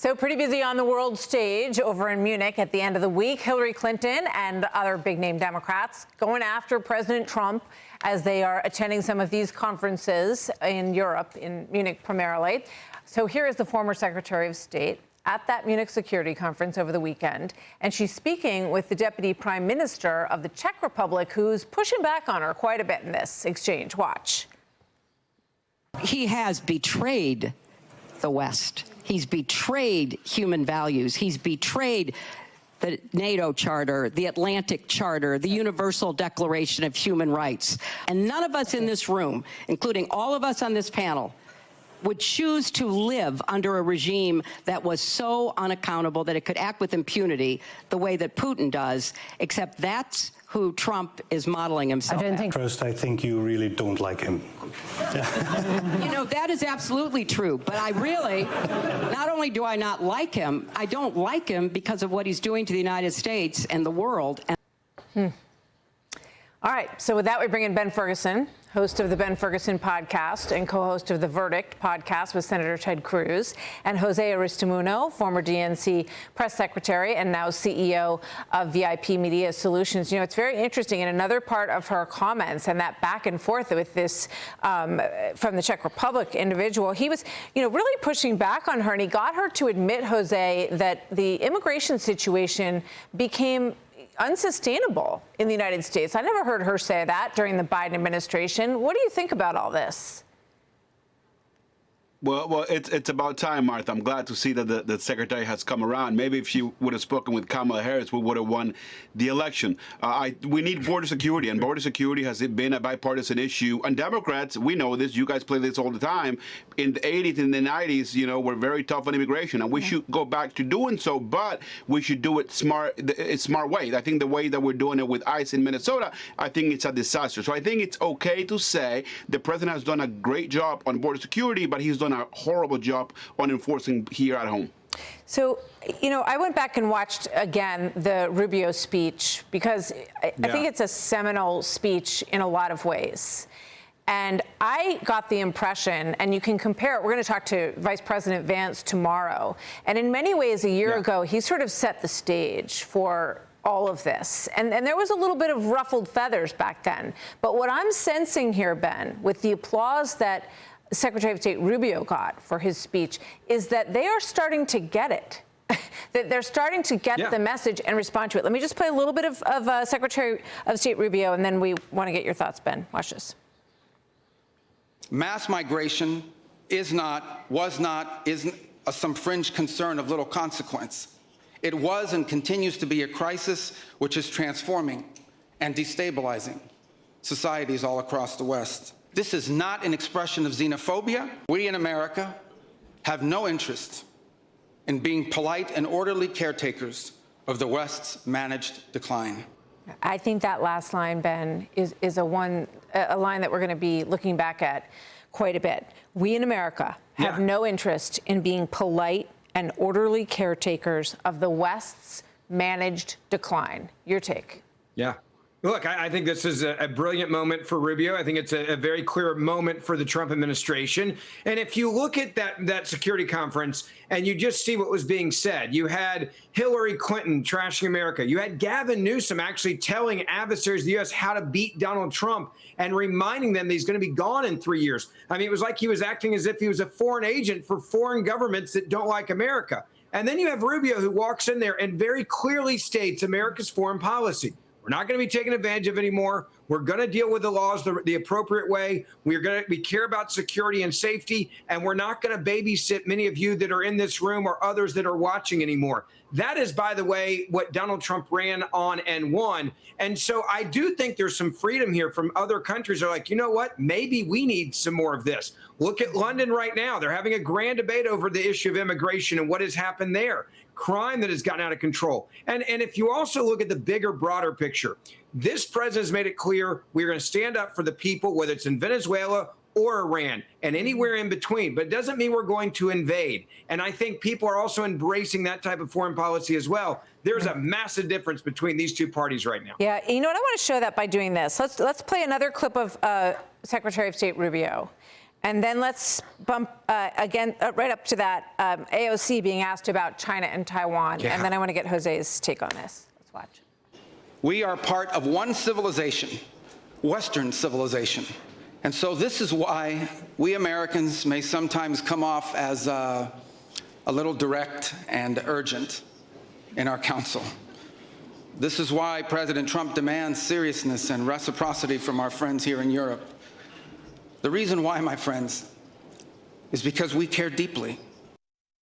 So pretty busy on the world stage over in Munich at the end of the week. Hillary Clinton and other big-name Democrats going after President Trump as they are attending some of these conferences in Europe, in Munich primarily. So here is the former Secretary of State at that Munich Security Conference over the weekend, and she's speaking with the Deputy Prime Minister of the Czech Republic, who's pushing back on her quite a bit in this exchange. Watch. He has betrayed the West. He's betrayed human values. He's betrayed the NATO Charter, the Atlantic Charter, the Universal Declaration of Human Rights. And none of us in this room, including all of us on this panel, would choose to live under a regime that was so unaccountable that it could act with impunity the way that Putin does, except that's who Trump is modeling himself after. First, I think you really don't like him. You know, that is absolutely true. But I really, not only do I not like him, I don't like him because of what he's doing to the United States and the world. All right, so with that, we bring in Ben Ferguson, host of the Ben Ferguson podcast and co-host of the Verdict podcast with Senator Ted Cruz, and Jose Aristimuño, former DNC press secretary and now CEO of VIP Media Solutions. You know, it's very interesting. In another part of her comments and that back and forth with this from the Czech Republic individual, he was, really pushing back on her, and he got her to admit, Jose, that the immigration situation became unsustainable in the United States. I never heard her say that during the Biden administration. What do you think about all this? Well, it's about time, Martha. I'm glad to see that the secretary has come around. Maybe if she would have spoken with Kamala Harris, we would have won the election. We need border security, and border security has been a bipartisan issue. And Democrats, we know this. You guys play this all the time. In the 80s and the 90s, we're very tough on immigration, and we should go back to doing so. But we should do it smart way. I think the way that we're doing it with ICE in Minnesota, I think it's a disaster. So I think it's okay to say the president has done a great job on border security, but he's done a horrible job on enforcing here at home. So, I went back and watched again the Rubio speech because I think it's a seminal speech in a lot of ways. And I got the impression, and you can compare it, we're going to talk to Vice President Vance tomorrow, and in many ways a year ago, he sort of set the stage for all of this. And there was a little bit of ruffled feathers back then. But what I'm sensing here, Ben, with the applause that Secretary of State Rubio got for his speech, is that they are starting to get it. That they're starting to get the message and respond to it. Let me just play a little bit of Secretary of State Rubio, and then we want to get your thoughts, Ben. Watch this. Mass migration isn't some fringe concern of little consequence. It was and continues to be a crisis which is transforming and destabilizing societies all across the West. This is not an expression of xenophobia. We in America have no interest in being polite and orderly caretakers of the West's managed decline. I think that last line, Ben, is a line that we're going to be looking back at quite a bit. We in America have no interest in being polite and orderly caretakers of the West's managed decline. Your take? Yeah. Look, I think this is a brilliant moment for Rubio. I think it's a very clear moment for the Trump administration. And if you look at that security conference and you just see what was being said, you had Hillary Clinton trashing America. You had Gavin Newsom actually telling adversaries of the U.S. how to beat Donald Trump and reminding them that he's going to be gone in 3 years. I mean, it was like he was acting as if he was a foreign agent for foreign governments that don't like America. And then you have Rubio, who walks in there and very clearly states America's foreign policy. We're not going to be taken advantage of anymore. We're going to deal with the laws the appropriate way. We care about security and safety, and we're not going to babysit many of you that are in this room or others that are watching anymore. That is, by the way, what Donald Trump ran on and won. And so I do think there's some freedom here from other countries that are like, you know what, maybe we need some more of this. Look at London right now. They're having a grand debate over the issue of immigration and what has happened there. Crime that has gotten out of control. And if you also look at the bigger, broader picture, this president has made it clear we're going to stand up for the people, whether it's in Venezuela or Iran and anywhere in between. But it doesn't mean we're going to invade. And I think people are also embracing that type of foreign policy as well. There's a massive difference between these two parties right now. Yeah, you know what? I want to show that by doing this. Let's play another clip of Secretary of State Rubio. And then let's bump again right up to that AOC being asked about China and Taiwan. Yeah. And then I want to get Jose's take on this. Let's watch. We are part of one civilization, Western civilization. And so this is why we Americans may sometimes come off as a little direct and urgent in our counsel. This is why President Trump demands seriousness and reciprocity from our friends here in Europe. The reason why, my friends, is because we care deeply.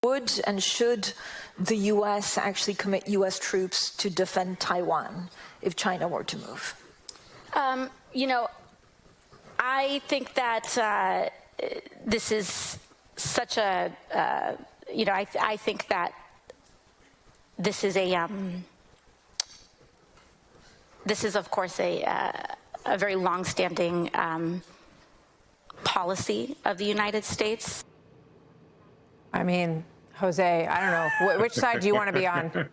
Would and should the U.S. actually commit U.S. troops to defend Taiwan if China were to move? You know, I think that this is such a, you know, I think that this is a, this is, of course, a very long-standing policy of the United States. I mean, Jose, I don't know. Which side do you want to be on?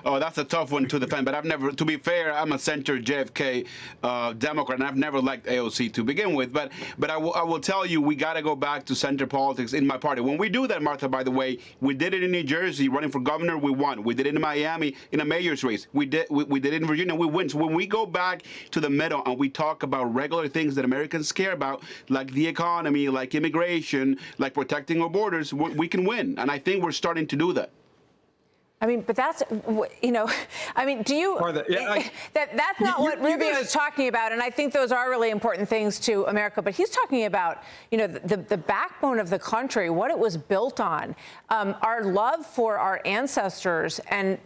Oh, that's a tough one to defend. But I've never, to be fair, I'm a center JFK Democrat, and I've never liked AOC to begin with. But I will tell you, we got to go back to center politics in my party. When we do that, Martha, by the way, we did it in New Jersey, running for governor, we won. We did it in Miami in a mayor's race. We did it in Virginia, we win. So when we go back to the middle and we talk about regular things that Americans care about, like the economy, like immigration, like protecting our borders, we can win. And I think we're starting to do that. I mean, but that's, you know, I mean, do you, that's not what Rubio is talking about. And I think those are really important things to America. But he's talking about, you know, the backbone of the country, what it was built on, our love for our ancestors and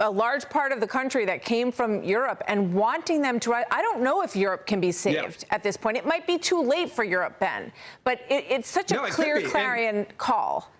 a large part of the country that came from Europe and wanting them to, I don't know if Europe can be saved at this point. It might be too late for Europe, Ben. But it's such a clear clarion call.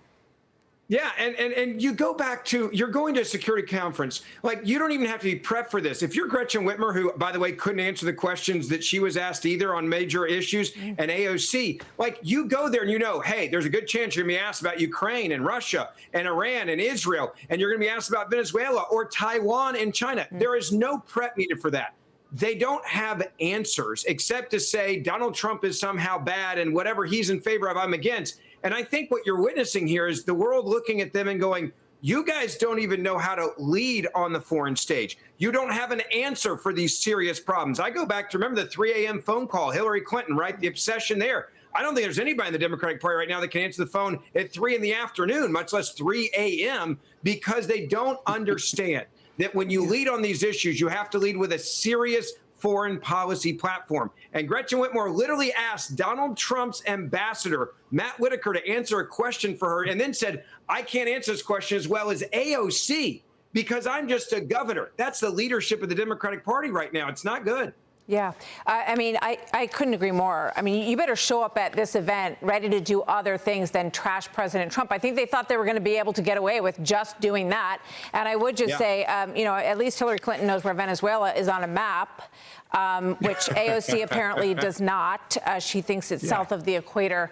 Yeah, and you go back to, you're going to a security conference. Like, you don't even have to be prepped for this. If you're Gretchen Whitmer, who, by the way, couldn't answer the questions that she was asked either on major issues, and AOC, like, you go there and you know, hey, there's a good chance you're going to be asked about Ukraine and Russia and Iran and Israel, and you're going to be asked about Venezuela or Taiwan and China. There is no prep needed for that. They don't have answers except to say Donald Trump is somehow bad and whatever he's in favor of, I'm against. And I think what you're witnessing here is the world looking at them and going, you guys don't even know how to lead on the foreign stage. You don't have an answer for these serious problems. I go back to remember the 3 a.m. phone call, Hillary Clinton, right? The obsession there. I don't think there's anybody in the Democratic Party right now that can answer the phone at 3 in the afternoon, much less 3 a.m., because they don't understand that when you lead on these issues, you have to lead with a serious foreign policy platform. And Gretchen Whitmer literally asked Donald Trump's ambassador, Matt Whitaker, to answer a question for her and then said, I can't answer this question as well as AOC because I'm just a governor. That's the leadership of the Democratic Party right now. It's not good. Yeah, I mean, I couldn't agree more. I mean, you better show up at this event ready to do other things than trash President Trump. I think they thought they were going to be able to get away with just doing that. And I would just say, you know, at least Hillary Clinton knows where Venezuela is on a map, which AOC apparently does not. She thinks it's south of the equator,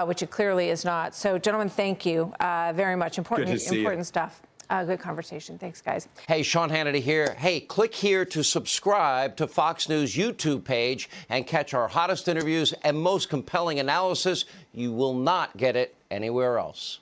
which it clearly is not. So, gentlemen, thank you very much. Important stuff. Good conversation. Thanks, guys. Hey, Sean Hannity here. Hey, click here to subscribe to Fox News YouTube page and catch our hottest interviews and most compelling analysis. You will not get it anywhere else.